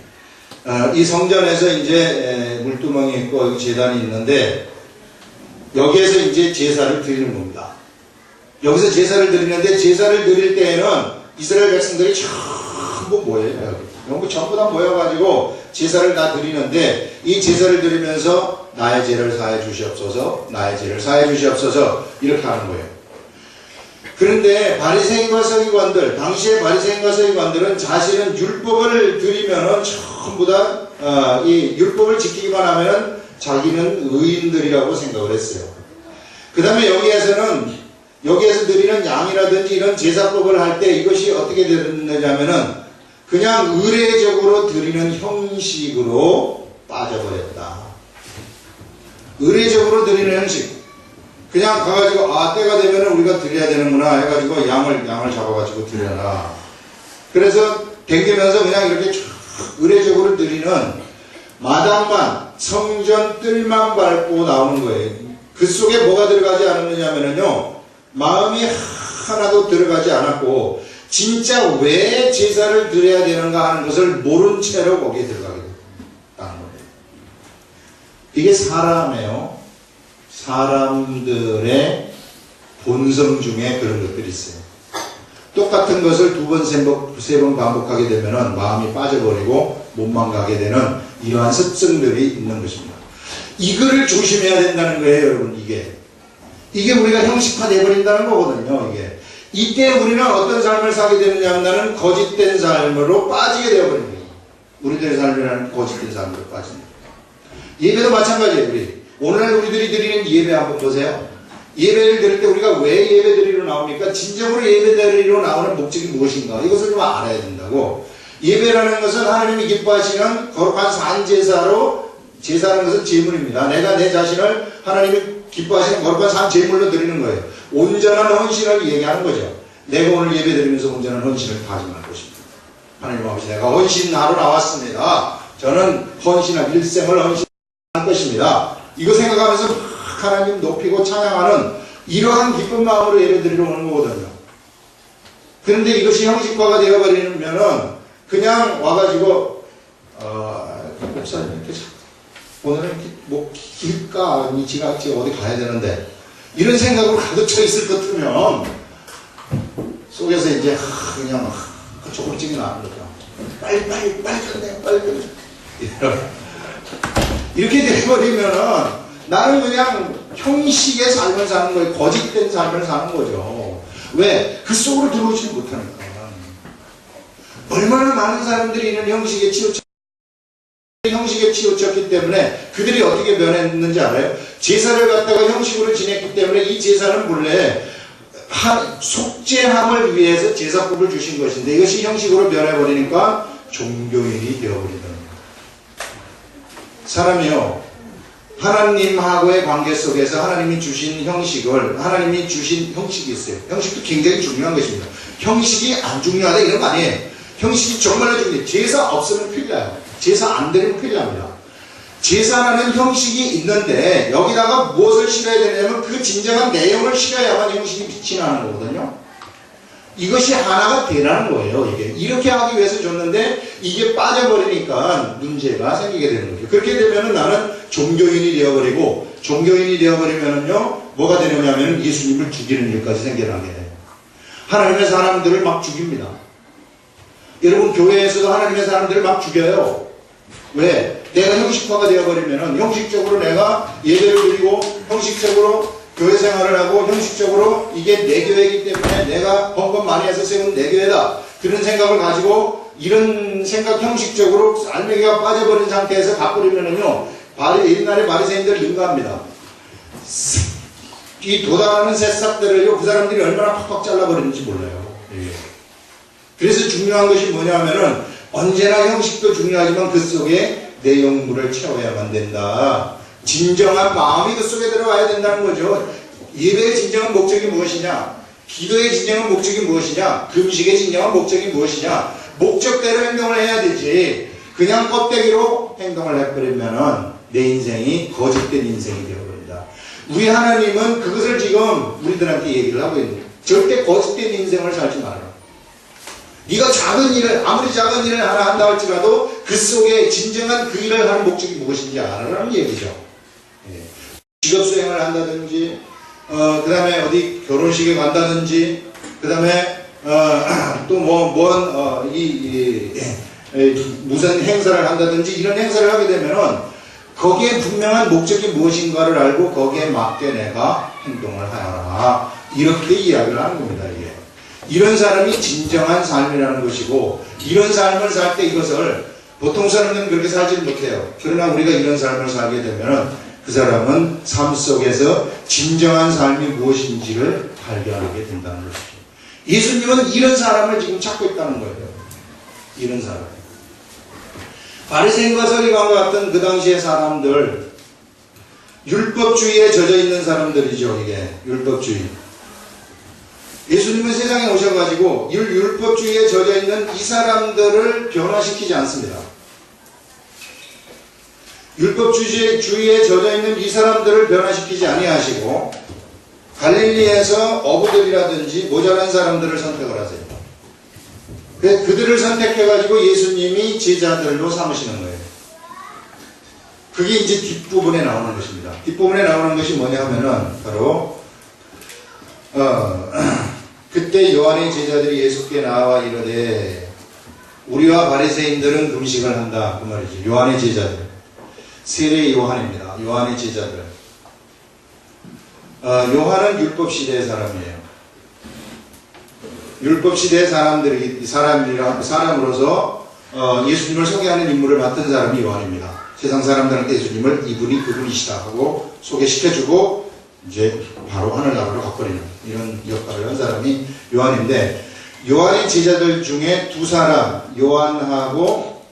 이 성전에서 이제 물두멍이 있고 여기 제단이 있는데 여기에서 이제 제사를 드리는 겁니다. 여기서 제사를 드리는데 제사를 드릴 때에는 이스라엘 백성들이 전부 모여요. 여기 전부 다 모여가지고 제사를 다 드리는데 이 제사를 드리면서 나의 죄를 사해 주시옵소서, 나의 죄를 사해 주시옵소서 이렇게 하는 거예요. 그런데 바리새인과 서기관들, 당시의 바리새인과 서기관들은 자신은 율법을 드리면은 전부 다 이 율법을 지키기만 하면은 자기는 의인들이라고 생각을 했어요. 그 다음에 여기에서 드리는 양이라든지 이런 제사법을 할 때 이것이 어떻게 되느냐면은 그냥 의례적으로 드리는 형식으로 빠져버렸다. 의례적으로 드리는 형식. 그냥 가가지고 때가 되면 우리가 드려야 되는구나 해가지고 양을 잡아가지고 드려라. 그래서 댕기면서 그냥 이렇게 의례적으로 드리는 마당만 성전 뜰만 밟고 나오는 거예요. 그 속에 뭐가 들어가지 않았느냐면요 마음이 하나도 들어가지 않았고 진짜 왜 제사를 드려야 되는가 하는 것을 모른 채로 거기에 들어가게 됐다는 거예요. 이게 사람들의 본성 중에 그런 것들이 있어요. 똑같은 것을 두 번, 세 번 반복하게 되면 마음이 빠져버리고 몸만 가게 되는 이러한 습성들이 있는 것입니다. 이거를 조심해야 된다는 거예요, 여러분. 이게 우리가 형식화되어 버린다는 거거든요. 이때 우리는 어떤 삶을 살게 되느냐 하면 거짓된 삶으로 빠지게 되어버린 거예요. 우리들의 삶이라는 거짓된 삶으로 빠집니다. 예배도 마찬가지예요. 오늘날 우리들이 드리는 예배 한번 보세요. 예배를 드릴 때 우리가 왜 예배 드리러 나옵니까? 진정으로 예배 드리러 나오는 목적이 무엇인가? 이것을 좀 알아야 된다고. 예배라는 것은 하나님이 기뻐하시는 거룩한 산제사로, 제사라는 것은 제물입니다. 내가 내 자신을 하나님이 기뻐하시는 거룩한 산제물로 드리는 거예요. 온전한 헌신을 얘기하는 거죠. 내가 오늘 예배 드리면서 온전한 헌신을 다짐할 것입니다. 하나님 아버지, 내가 헌신하러 나왔습니다. 저는 헌신한 일생을 헌신할 것입니다. 이거 생각하면서 하나님 높이고 찬양하는 이러한 기쁜 마음으로 예배 드리러 오는 거거든요. 그런데 이것이 형식화가 되어버리면은 그냥 와가지고 목사님 이렇게 오늘은 이렇게 뭐 길까 아니 지가 어디 가야 되는데 이런 생각으로 가득 차 있을 것 같으면 속에서 이제 그냥 조금씩이 나는 거죠. 빨리 이렇게 돼버리면은 나는 그냥 형식의 삶을 사는 거예요. 거짓된 삶을 사는 거죠. 왜? 그 속으로 들어오지 못하니까. 얼마나 많은 사람들이 이런 형식에 치우쳤기 때문에 그들이 어떻게 변했는지 알아요? 제사를 갖다가 형식으로 지냈기 때문에 이 제사는 본래 속죄함을 위해서 제사법을 주신 것인데 이것이 형식으로 변해버리니까 종교인이 되어버리는 거예요. 사람이요. 하나님하고의 관계 속에서 하나님이 주신 형식이 있어요. 형식도 굉장히 중요한 것입니다. 형식이 안 중요하다 이런 거 아니에요. 형식이 정말로 중요해요. 제사 없으면 큰일 나요. 제사 안 드리면 큰일 납니다. 제사라는 형식이 있는데 여기다가 무엇을 실어야 되냐면 그 진정한 내용을 실어야만 형식이 빛이 나는 거거든요. 이것이 하나가 되라는 거예요. 이렇게 하기 위해서 줬는데 이게 빠져버리니까 문제가 생기게 되는 거죠. 그렇게 되면은 나는 종교인이 되어버리고 종교인이 되어버리면은요 뭐가 되느냐면 예수님을 죽이는 일까지 생겨나게 돼요. 하나님의 사람들을 막 죽입니다. 여러분 교회에서도 하나님의 사람들을 막 죽여요. 왜? 내가 형식화가 되어버리면은 형식적으로 내가 예배를 드리고 형식적으로 교회 생활을 하고 형식적으로 이게 내 교회이기 때문에 내가 헌금 많이 해서 세운 내 교회다. 그런 생각을 가지고 이런 생각 형식적으로 알맹이가 빠져버린 상태에서 가버리면은요 옛날에 바리새인들 능가합니다. 이 도달하는 새싹들을요 그 사람들이 얼마나 팍팍 잘라버리는지 몰라요. 그래서 중요한 것이 뭐냐면은 언제나 형식도 중요하지만 그 속에 내용물을 채워야만 된다. 진정한 마음이 그 속에 들어와야 된다는 거죠. 예배의 진정한 목적이 무엇이냐? 기도의 진정한 목적이 무엇이냐? 금식의 진정한 목적이 무엇이냐? 목적대로 행동을 해야 되지. 그냥 껍데기로 행동을 해버리면은 내 인생이 거짓된 인생이 되어버린다. 우리 하나님은 그것을 지금 우리들한테 얘기를 하고 있는 거예요. 절대 거짓된 인생을 살지 마라. 네가 작은 일을, 아무리 작은 일을 하나 한다 할지라도 그 속에 진정한 그 일을 하는 목적이 무엇인지 알아라는 얘기죠. 예. 직업 수행을 한다든지, 그 다음에 어디 결혼식에 간다든지, 그 다음에, 또 무슨 행사를 한다든지 이런 행사를 하게 되면은 거기에 분명한 목적이 무엇인가를 알고 거기에 맞게 내가 행동을 하여라. 이렇게 이야기를 하는 겁니다, 이게. 이런 사람이 진정한 삶이라는 것이고, 이런 삶을 살 때 이것을 보통 사람들은 그렇게 살지 못해요. 그러나 우리가 이런 삶을 살게 되면은 그 사람은 삶 속에서 진정한 삶이 무엇인지를 발견하게 된다는 것이죠. 예수님은 이런 사람을 지금 찾고 있다는 거예요. 이런 사람. 바리새인과 서기관과 같은 그 당시의 사람들, 율법주의에 젖어 있는 사람들이죠. 이게 율법주의. 예수님은 세상에 오셔가지고 율법주의에 젖어 있는 이 사람들을 변화시키지 않습니다. 율법주의에 젖어 있는 이 사람들을 변화시키지 아니하시고 갈릴리에서 어부들이라든지 모자란 사람들을 선택을 하세요. 그들을 선택해가지고 예수님이 제자들로 삼으시는 거예요. 그게 이제 뒷부분에 나오는 것입니다. 뒷부분에 나오는 것이 뭐냐 하면은 바로 그때 요한의 제자들이 예수께 나와 이르되 우리와 바리새인들은 금식을 한다. 그 말이죠. 요한의 제자들. 세례 요한입니다. 요한의 제자들. 요한은 율법시대의 사람이에요. 율법시대의 사람으로서 예수님을 소개하는 임무를 맡은 사람이 요한입니다. 세상 사람들한테 예수님을 이분이 그분이시다 하고 소개시켜주고 이제 바로 하늘나라로 가버리는 이런 역할을 한 사람이 요한인데, 요한의 제자들 중에 두 사람, 요한하고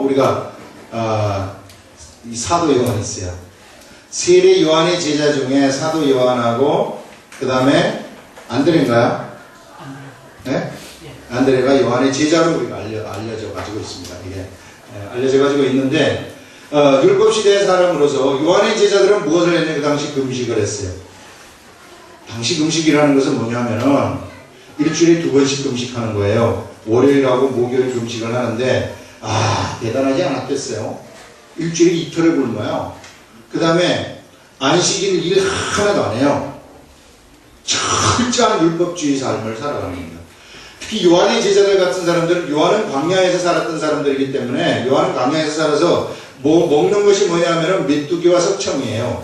우리가 이 사도 요한이 있어요. 세례 요한의 제자 중에 사도 요한하고 그 다음에 안드레인가요? 네? 안드레가 요한의 제자로 우리가 알려져 가지고 있습니다. 이게 알려져 가지고 있는데, 율법시대의 사람으로서 요한의 제자들은 무엇을 했냐? 그 당시 금식을 했어요. 당시 금식이라는 것은 뭐냐면은 일주일에 2번씩 금식하는 거예요. 월요일하고 목요일 금식을 하는데, 대단하지 않았겠어요? 일주일에 이틀을 굶어요. 그 다음에 안식일 일 하나도 안 해요. 철저한 율법주의 삶을 살아가는 겁니다. 특히 요한의 제자들 같은 사람들은, 요한은 광야에서 살았던 사람들이기 때문에, 요한은 광야에서 살아서 먹는 것이 뭐냐면은 메뚜기와 석청이에요.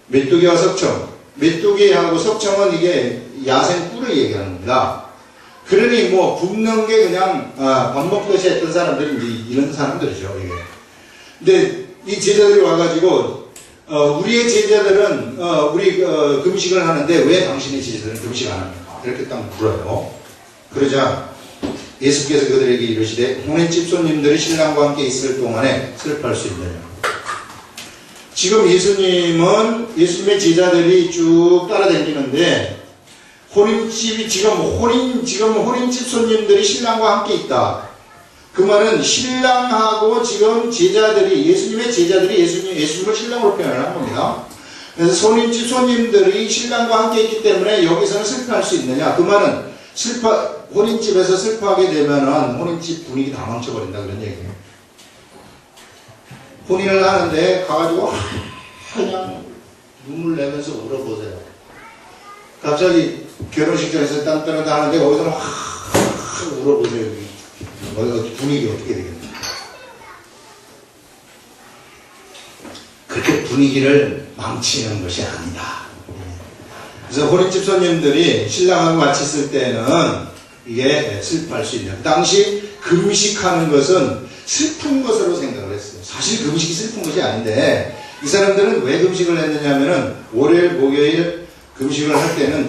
메뚜기와 석청. 메뚜기하고 석청은 이게 야생 꿀을 얘기하는 겁니다. 그러니 굶는 게 그냥 밥 먹듯이 했던 사람들이 이제 이런 사람들이죠. 이게. 근데 이 제자들이 와가지고 우리의 제자들은 우리 금식을 하는데 왜 당신의 제자들은 금식 안 합니까? 이렇게 딱 물어요. 그러자 예수께서 그들에게 이르시되 혼인집 손님들이 신랑과 함께 있을 동안에 슬퍼할 수 있느냐. 지금 예수님의 제자들이 쭉 따라다니는데 혼인집 손님들이 신랑과 함께 있다. 그 말은 신랑하고 지금 예수님의 제자들이 예수님을 신랑으로 표현을 한 겁니다. 그래서 혼인집 손님들이 신랑과 함께 있기 때문에 여기서는 슬퍼할 수 있느냐. 그 말은 혼인집에서 슬퍼하게 되면은 혼인집 분위기 다 망쳐버린다 그런 얘기예요. 혼인을 하는데 가가지고 그냥 눈물 내면서 울어보세요. 갑자기 결혼식장에서 딴딴딴 하는데 거기서 막 울어보세요. 분위기 어떻게 되겠나. 그렇게 분위기를 망치는 것이 아니다. 그래서 혼인집 손님들이 신랑하고 같이 있을 때는 이게 슬퍼할 수 있냐. 그 당시 금식하는 것은 슬픈 것으로 생각을 했어요. 사실 금식이 슬픈 것이 아닌데, 이 사람들은 왜 금식을 했느냐면은 월요일, 목요일 금식을 할 때는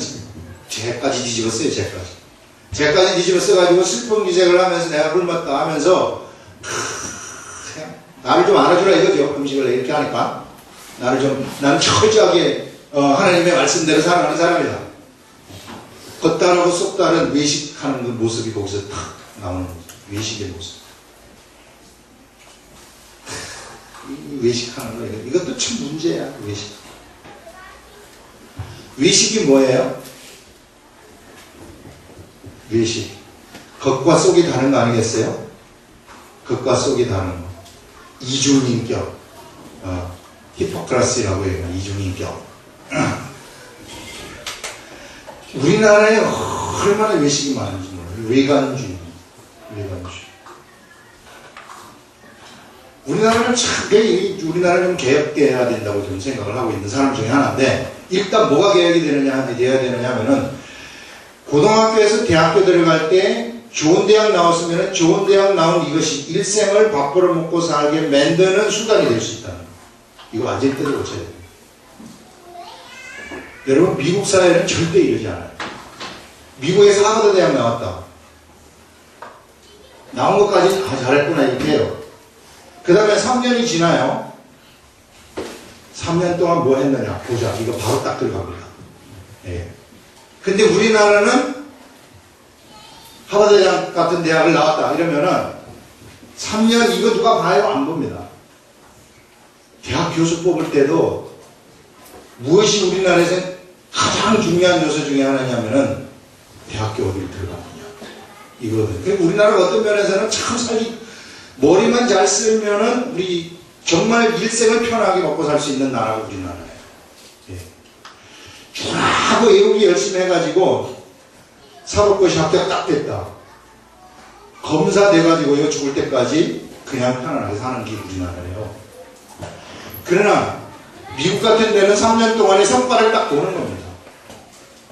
죄까지 뒤집었어요. 죄까지 뒤집어써가지고 슬픈 기색을 하면서 내가 굶었다 하면서 나를 좀 알아주라 이거죠. 금식을 이렇게 하니까 나는 철저하게 하나님의 말씀대로 살아가는 사람이다. 겉다르고 속다른 외식하는 그 모습이 거기서 탁 나오는 거죠. 외식의 모습. 외식하는 거, 이것도 참 문제야, 외식. 외식이 뭐예요? 외식. 겉과 속이 다른 거 아니겠어요? 겉과 속이 다른 거. 이중인격. 히포크라시라고 해요. 이중인격. 우리나라에 얼마나 외식이 많은지 몰라요. 외관주의. 우리나라는 참, 우리나라는 개혁돼야 된다고 좀 생각을 하고 있는 사람 중에 하나인데, 일단 뭐가 개혁이 돼야 되느냐 하면은, 고등학교에서 대학교 들어갈 때 좋은 대학 나왔으면 좋은 대학 나온 이것이 일생을 밥 벌어 먹고 살게 만드는 수단이 될 수 있다는 거. 이거 완전히 뜯어 고쳐야 돼요. 여러분, 미국 사회는 절대 이러지 않아요. 미국에서 하버드 대학 나왔다. 나온 것까지 잘했구나 이렇게 해요. 그 다음에 3년이 지나요. 3년 동안 뭐 했느냐 보자. 이거 바로 딱 들어갑니다. 예. 근데 우리나라는 하버드 대학 같은 대학을 나왔다 이러면은 3년 이거 누가 봐요? 안 봅니다. 대학 교수 뽑을 때도 무엇이 우리나라에서 가장 중요한 요소 중에 하나냐면은 대학교 어디를 들어가느냐 이거거든요. 그리고 우리나라가 어떤 면에서는 참 머리만 잘 쓰면은 우리 정말 일생을 편하게 먹고 살 수 있는 나라가 우리나라예요. 예. 쫙하고 외우기 열심히 해가지고 사법고시 합격 딱 됐다. 검사 돼가지고 죽을 때까지 그냥 편안하게 사는 게 우리나라예요. 그러나 미국 같은 데는 3년 동안에 성과를 딱 보는 겁니다.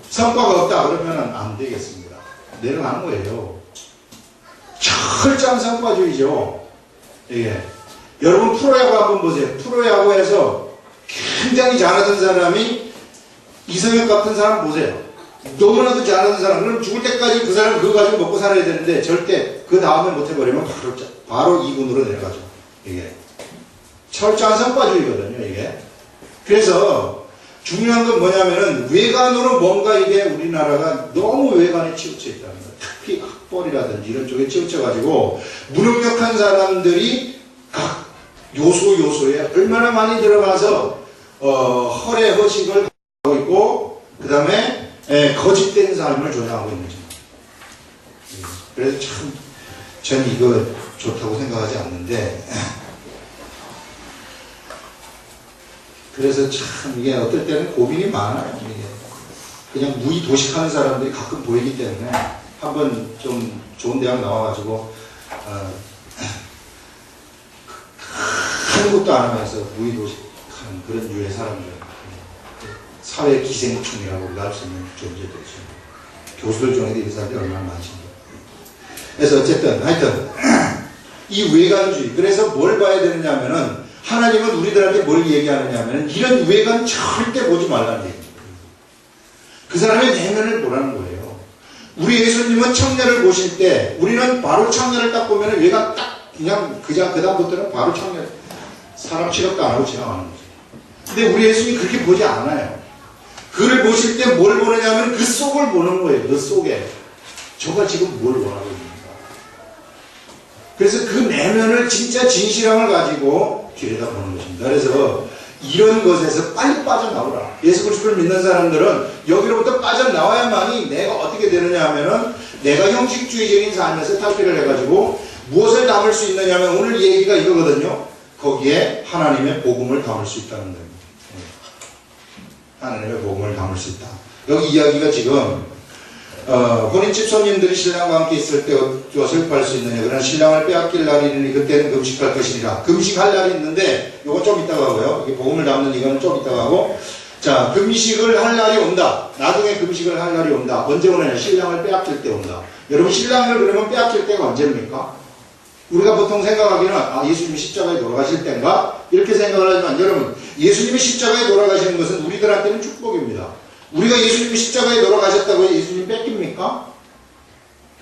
성과가 없다 그러면 안 되겠습니다. 내려가는 거예요. 철저한 성과주의죠. 예. 여러분 프로야구 한번 보세요. 프로야구에서 굉장히 잘하던 사람이 이성혁 같은 사람 보세요. 너무나도 잘하는 사람. 그럼 죽을 때까지 그 사람 그거 가지고 먹고 살아야 되는데 절대 그 다음에 못해버리면 바로 2군으로 내려가죠. 이게 철저한 성과주의거든요. 이게. 그래서 중요한 건 뭐냐면은 외관으로 뭔가 이게 우리나라가 너무 외관에 치우쳐 있다는 거예요. 특히 학벌이라든지 이런 쪽에 치우쳐가지고 무능력한 사람들이 각 요소에 얼마나 많이 들어가서 허례 허식을 하고 있고 그 다음에 거짓된 삶을 조장하고 있는지. 그래서 참 전 이거 좋다고 생각하지 않는데 그래서 참 이게 어떨 때는 고민이 많아요. 이게 그냥 무의 도식하는 사람들이 가끔 보이기 때문에 한번 좀 좋은 대학 나와가지고 아무것도 안 하면서 무의 도식하는 그런 유의 사람들, 사회 기생충이라고 우리가 할 수 있는 존재들이죠. 교수들 중에도 이런 사람들이 얼마나 많지. 그래서 어쨌든 하여튼 이 외관주의. 그래서 뭘 봐야 되느냐 하면은 하나님은 우리들한테 뭘 얘기하느냐면 이런 외관 절대 보지 말라는 얘기입니다. 그 사람의 내면을 보라는 거예요. 우리 예수님은 청년을 보실 때 우리는 바로 청년을 딱 보면 외관 딱 그냥 그다음부터는 바로 청년 사람 취급도 안 하고 지나가는 거죠. 근데 우리 예수님이 그렇게 보지 않아요. 그를 보실 때 뭘 보느냐면 그 속을 보는 거예요. 그 속에 저가 지금 뭘 원하고 있는가. 그래서 그 내면을 진짜 진실함을 가지고 들여다보는 것입니다. 그래서 이런 것에서 빨리 빠져나오라. 예수 그리스도를 믿는 사람들은 여기로부터 빠져나와야만이 내가 어떻게 되느냐 하면은 내가 형식주의적인 삶에서 탈피를 해가지고 무엇을 담을 수 있느냐 하면 오늘 얘기가 이거거든요. 거기에 하나님의 복음을 담을 수 있다는 겁니다. 하나님의 복음을 담을 수 있다. 여기 이야기가 지금 혼인집 손님들이 신랑과 함께 있을 때 무엇을 구할 수 있느냐. 그러나 신랑을 빼앗길 날이 있으니 그때는 금식할 것이니라. 금식할 날이 있는데 이거 좀 이따가 하고요. 이게 복음을 담는 이거는 좀 이따가 하고. 자, 금식을 할 날이 온다. 나중에 금식을 할 날이 온다. 언제 오느냐. 신랑을 빼앗길 때 온다. 여러분 신랑을 그러면 빼앗길 때가 언제입니까? 우리가 보통 생각하기는 예수님이 십자가에 돌아가실 때인가? 이렇게 생각을 하지만 여러분 예수님이 십자가에 돌아가시는 것은 우리들한테는 축복입니다. 우리가 예수님이 십자가에 돌아가셨다고 예수님 뺏깁니까?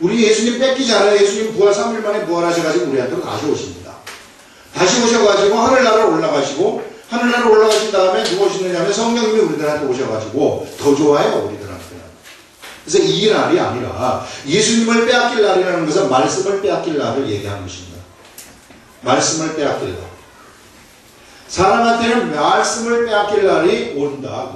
우리 예수님 뺏기지 않아요. 예수님 부활 3일 만에 부활하셔가지고 우리한테로 다시 오십니다. 다시 오셔가지고 하늘나라로 올라가시고 하늘나라로 올라가신 다음에 누가 오시느냐면 성령님이 우리들한테 오셔가지고 더 좋아요. 우리들한테는. 그래서 이 날이 아니라 예수님을 빼앗길 날이라는 것은 말씀을 빼앗길 날을 얘기하는 것입니다. 말씀을 빼앗길다. 사람한테는 말씀을 빼앗길 날이 온다.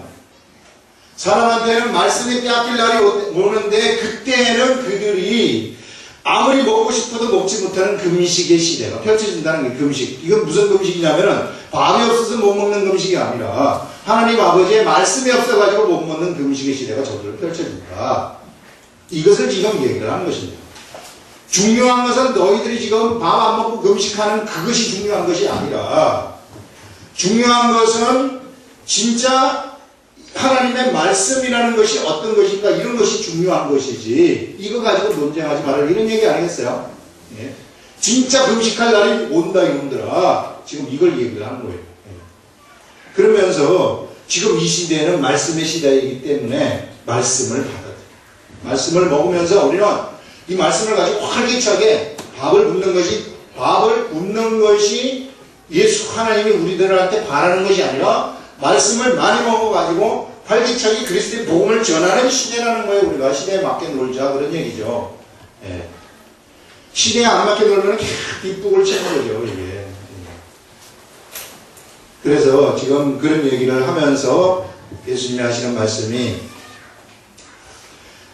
사람한테는 말씀이 빼앗길 날이 오는데 그때는 그들이 아무리 먹고 싶어도 먹지 못하는 금식의 시대가 펼쳐진다는 게 금식. 이건 무슨 금식이냐면은 밥이 없어서 못 먹는 금식이 아니라 하나님 아버지의 말씀이 없어가지고 못 먹는 금식의 시대가 저들을 펼쳐진다. 이것을 지금 얘기를 하는 것입니다. 중요한 것은 너희들이 지금 밥 안 먹고 금식하는 그것이 중요한 것이 아니라 중요한 것은 진짜 하나님의 말씀이라는 것이 어떤 것인가 이런 것이 중요한 것이지 이거 가지고 논쟁하지 말아라 이런 얘기 아니겠어요? 예. 진짜 금식할 날이 온다 이놈들아 지금 이걸 얘기를 하는 거예요. 예. 그러면서 지금 이 시대는 말씀의 시대이기 때문에 말씀을 받아들여요. 말씀을 먹으면서 우리는 이 말씀을 가지고 활기차게 밥을 굽는 것이 예수 하나님이 우리들한테 바라는 것이 아니라 말씀을 많이 먹어가지고 활기차게 그리스도의 복음을 전하는 시대라는 거예요. 우리가 시대에 맞게 놀자 그런 얘기죠. 예. 시대에 안 맞게 놀면 뒷북을 치는 거죠. 이게. 그래서 지금 그런 얘기를 하면서 예수님이 하시는 말씀이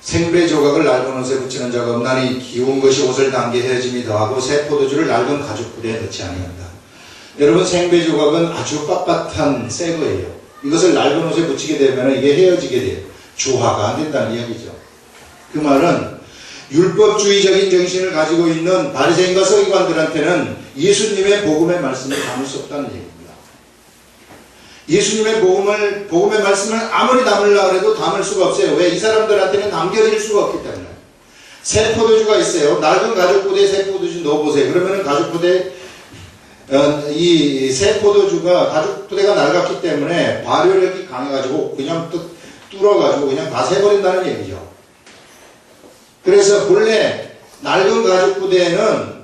생배 조각을 낡은 옷에 붙이는 자가 없나니 기운 것이 옷을 당겨 헤어짐이 더하고 새 포도주를 낡은 가죽 부대에 넣지 아니한다. 여러분 생배 조각은 아주 빳빳한 새 거예요. 이것을 낡은 옷에 붙이게 되면 이게 헤어지게 돼요. 조화가 안 된다는 이야기죠. 그 말은 율법주의적인 정신을 가지고 있는 바리새인과 서기관들한테는 예수님의 복음의 말씀을 담을 수 없다는 얘기입니다. 예수님의 복음의 말씀을 아무리 담으려고 해도 담을 수가 없어요. 왜? 이 사람들한테는 남겨질 수가 없기 때문에. 새 포도주가 있어요. 낡은 가죽부대에 새 포도주 넣어보세요. 그러면은 가죽부대 이 새 포도주가 가죽부대가 낡았기 때문에 발효력이 강해가지고 그냥 뚫어가지고 그냥 다 새버린다는 얘기죠. 그래서 본래 낡은 가죽부대에는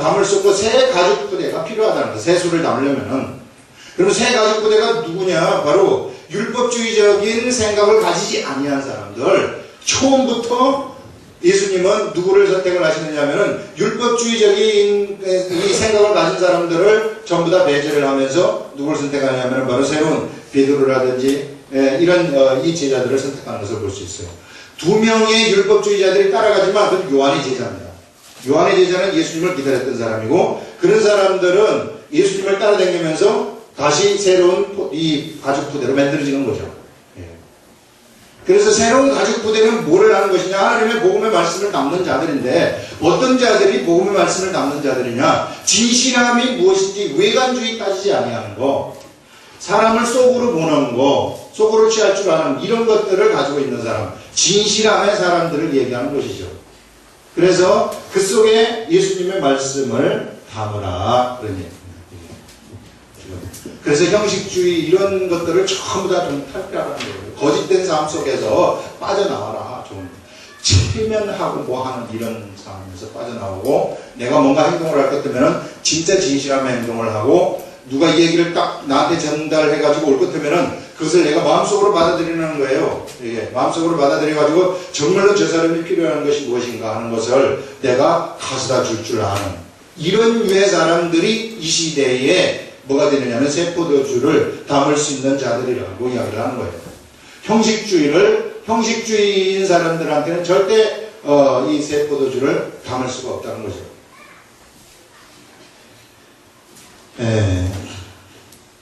담을 수 없고 새 가죽부대가 필요하다는 거예요. 새수를 담으려면은. 그럼 새 가죽부대가 누구냐? 바로 율법주의적인 생각을 가지지 아니한 사람들. 처음부터 예수님은 누구를 선택을 하시느냐면은 율법주의적인 이 생각을 가진 사람들을 전부 다 배제를 하면서 누구를 선택하냐면은 바로 새로운 베드로라든지 이런 이 제자들을 선택하는 것을 볼 수 있어요. 두 명의 율법주의자들이 따라가지만 그건 요한의 제자입니다. 요한의 제자는 예수님을 기다렸던 사람이고 그런 사람들은 예수님을 따라다니면서 다시 새로운 이 가죽부대로 만들어지는 거죠. 그래서 새로운 가죽부대는 뭐를 하는 것이냐? 하나님의 복음의 말씀을 담는 자들인데 어떤 자들이 복음의 말씀을 담는 자들이냐? 진실함이 무엇인지 외관주의 따지지 아니하는 거, 사람을 속으로 보는 거, 속으로 취할 줄 아는 이런 것들을 가지고 있는 사람, 진실함의 사람들을 얘기하는 것이죠. 그래서 그 속에 예수님의 말씀을 담으라 그런 얘기입니다. 그래서 형식주의 이런 것들을 전부 다 좀 탈피하라는 거예요. 거짓된 삶 속에서 빠져나와라. 좀 체면하고 뭐 하는 이런 상황에서 빠져나오고 내가 뭔가 행동을 할 것 같으면 진짜 진실함의 행동을 하고 누가 이 얘기를 딱 나한테 전달해가지고 올 것 같으면 그것을 내가 마음속으로 받아들이는 거예요. 예, 마음속으로 받아들여가지고 정말로 저 사람이 필요한 것이 무엇인가 하는 것을 내가 가져다 줄 줄 아는 이런 유의 사람들이 이 시대에 뭐가 되느냐면 새 포도주를 담을 수 있는 자들이라고 이야기를 하는 거예요. 형식주의인 사람들한테는 절대 이 새 포도주를 담을 수가 없다는 거죠.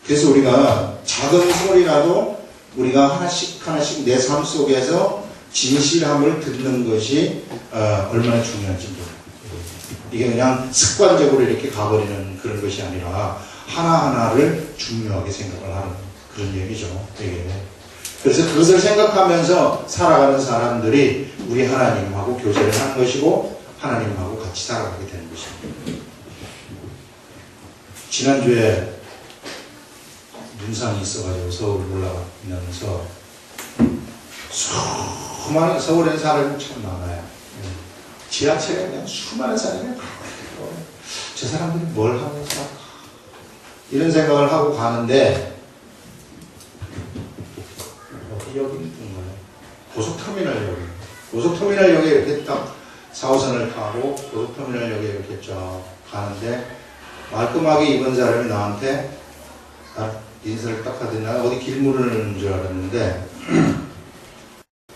그래서 우리가 작은 소리라도 우리가 하나씩 내 삶 속에서 진실함을 듣는 것이 얼마나 중요한지 모릅니다. 이게 그냥 습관적으로 이렇게 가버리는 그런 것이 아니라 하나하나를 중요하게 생각을 하는 그런 얘기죠. 되게. 그래서 그것을 생각하면서 살아가는 사람들이 우리 하나님하고 교제를 하는 것이고 하나님하고 같이 살아가게 되는 것입니다. 지난주에 눈상이 있어가지고 서울 올라가면서 수많은 서울에 사람이 참 많아요. 지하철에 그냥 수많은 사람이 저 사람들이 뭘 하고 살까 이런 생각을 하고 가는데 여기 있는 거예요. 고속터미널역에 이렇게 딱 4호선을 타고 고속터미널역에 이렇게 쫙 가는데 말끔하게 입은 사람이 나한테 인사를 딱 하더니 어디 길 물르는 줄 알았는데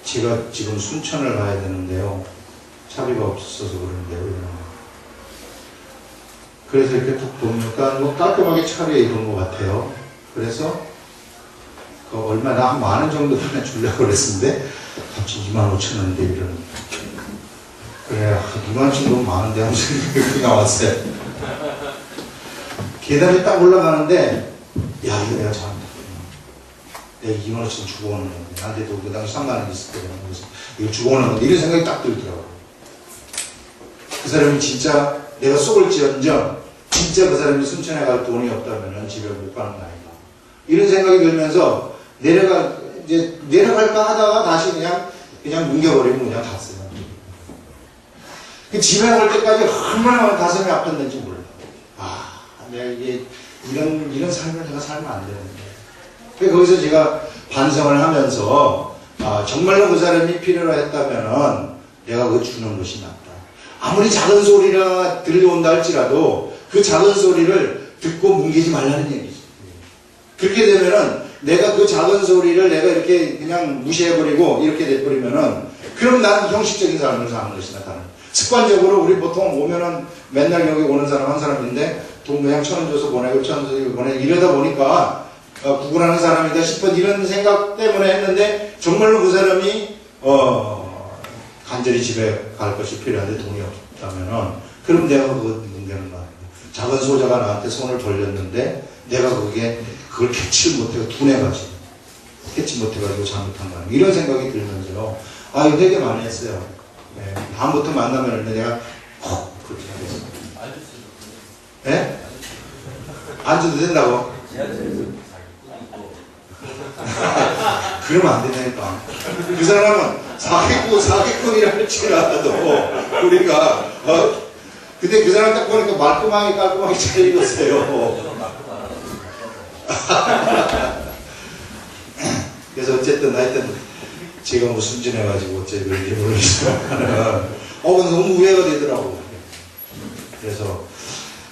제가 지금 순천을 가야 되는데요. 차비가 없어서 그런데요. 그래서 이렇게 딱 보니까 뭐 깔끔하게 차려에 입은 것 같아요. 그래서 그 얼마나 한 10,000원 정도만 주려고 그랬는데 갑자기 25,000원인데 이러는. 그래, 25,000원 너무 많은데 하면서 이렇게 나왔어요. 계단에 딱 올라가는데 야, 이거 내가 잘못했구나. 내가 25,000원 주고 오는 건데 나한테도 그 당시 30,000원 있었거든요. 그래서 이거 주고 오는 건데 이런 생각이 딱 들더라고요. 그 사람이 진짜 내가 속을지언정 진짜 그 사람이 순천에 갈 돈이 없다면 집에 못 가는 거 아닌가. 이런 생각이 들면서 내려갈까 하다가 다시 그냥 뭉겨버리고 그냥 갔어요. 그 집에 올 때까지 얼마나 가슴이 아팠는지 몰라. 아, 내가 이게 이런 삶을 내가 살면 안 되는데. 거기서 제가 반성을 하면서 정말로 그 사람이 필요로 했다면은 내가 그거 주는 것이 낫다. 아무리 작은 소리가 들려온다 할지라도 그 작은 소리를 듣고 뭉개지 말라는 얘기죠. 그렇게 되면은 내가 그 작은 소리를 내가 이렇게 그냥 무시해버리고 이렇게 돼버리면은 그럼 나는 형식적인 삶을 사는 것이다. 나는 습관적으로 우리 보통 오면은 맨날 여기 오는 사람 한 사람인데 돈 그냥 1,000원 줘서 보내고 1,000원 줘서 보내고 이러다 보니까 구걸하는 사람이다 싶은 이런 생각 때문에 했는데 정말로 그 사람이 간절히 집에 갈 것이 필요한데 돈이 없다면은 그럼 내가 그거 문제는 거 아니야. 작은 소자가 나한테 손을 돌렸는데 내가 그걸 캐치 못해서 둔해가지고 캐치 못해가지고 잘못한 거 아니야. 이런 생각이 들면서요. 이거 되게 많이 했어요. 네. 다음부터 만나면 내가 그렇게 하겠습니다. 네? 앉아도 된다고? 그러면 안 된다니까. 그 사람은 사기꾼이라 할지라도 우리가 근데 그 사람 딱 보니까 깔끔하게 잘 읽었어요. 그래서 어쨌든 하여튼 제가 뭐 순진해가지고 어째 그런지 모르겠지만 너무 우회가 되더라고. 그래서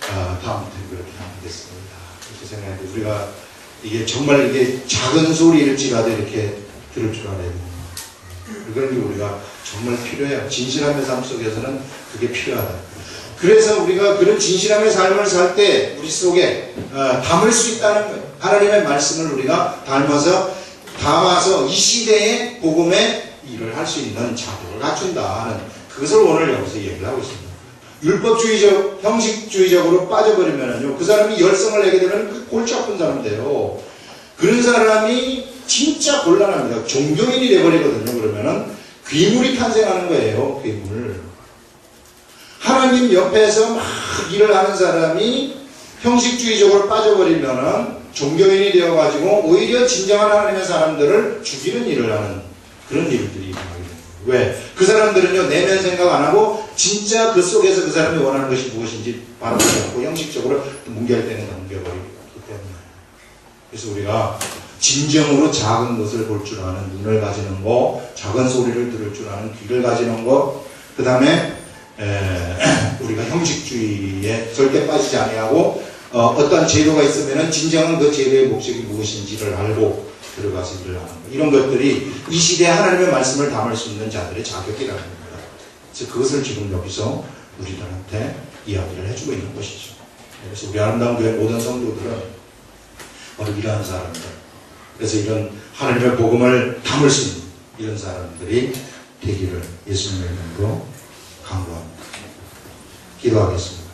다음부터는 그렇게 하겠습니다. 그렇게 생각하는데 우리가 이게 정말 이게 작은 소리일지라도 이렇게 들을 줄 알아야 됩니다. 그런 게 우리가 정말 필요해요. 진실함의 삶 속에서는 그게 필요하다. 그래서 우리가 그런 진실함의 삶을 살 때 우리 속에 담을 수 있다는 거예요. 하나님의 말씀을 우리가 담아서 이 시대의 복음의 일을 할 수 있는 자격을 갖춘다 하는 그것을 오늘 여기서 얘기를 하고 있습니다. 율법주의적, 형식주의적으로 빠져버리면요. 그 사람이 열성을 내게 되면 그 골치 아픈 사람 돼요. 그런 사람이 진짜 곤란합니다. 종교인이 돼버리거든요. 그러면은 귀물이 탄생하는 거예요. 귀물. 하나님 옆에서 막 일을 하는 사람이 형식주의적으로 빠져버리면은 종교인이 되어가지고 오히려 진정한 하나님의 사람들을 죽이는 일을 하는 그런 일들이 일어나게 됩니다. 왜? 그 사람들은요, 내면 생각 안 하고 진짜 그 속에서 그 사람이 원하는 것이 무엇인지 바라보지 않고 형식적으로 뭉갤 때는 뭉겨버리기 때문에. 그래서 우리가 진정으로 작은 것을 볼 줄 아는 눈을 가지는 거, 작은 소리를 들을 줄 아는 귀를 가지는 거, 그 다음에 우리가 형식주의에 절대 빠지지 아니하고 어떤 제도가 있으면 진정한 그 제도의 목적이 무엇인지를 알고 들어가서 일을 하는 거. 이런 것들이 이 시대에 하나님의 말씀을 담을 수 있는 자들의 자격이라는 겁니다. 그래서 그것을 지금 여기서 우리들한테 이야기를 해주고 있는 것이죠. 그래서 우리 아름다운 교회 모든 성도들은 바로 이러한 사람들. 그래서 이런 하나님의 복음을 담을 수 있는 이런 사람들이 되기를 예수님의 이름으로 간구합니다. 기도하겠습니다.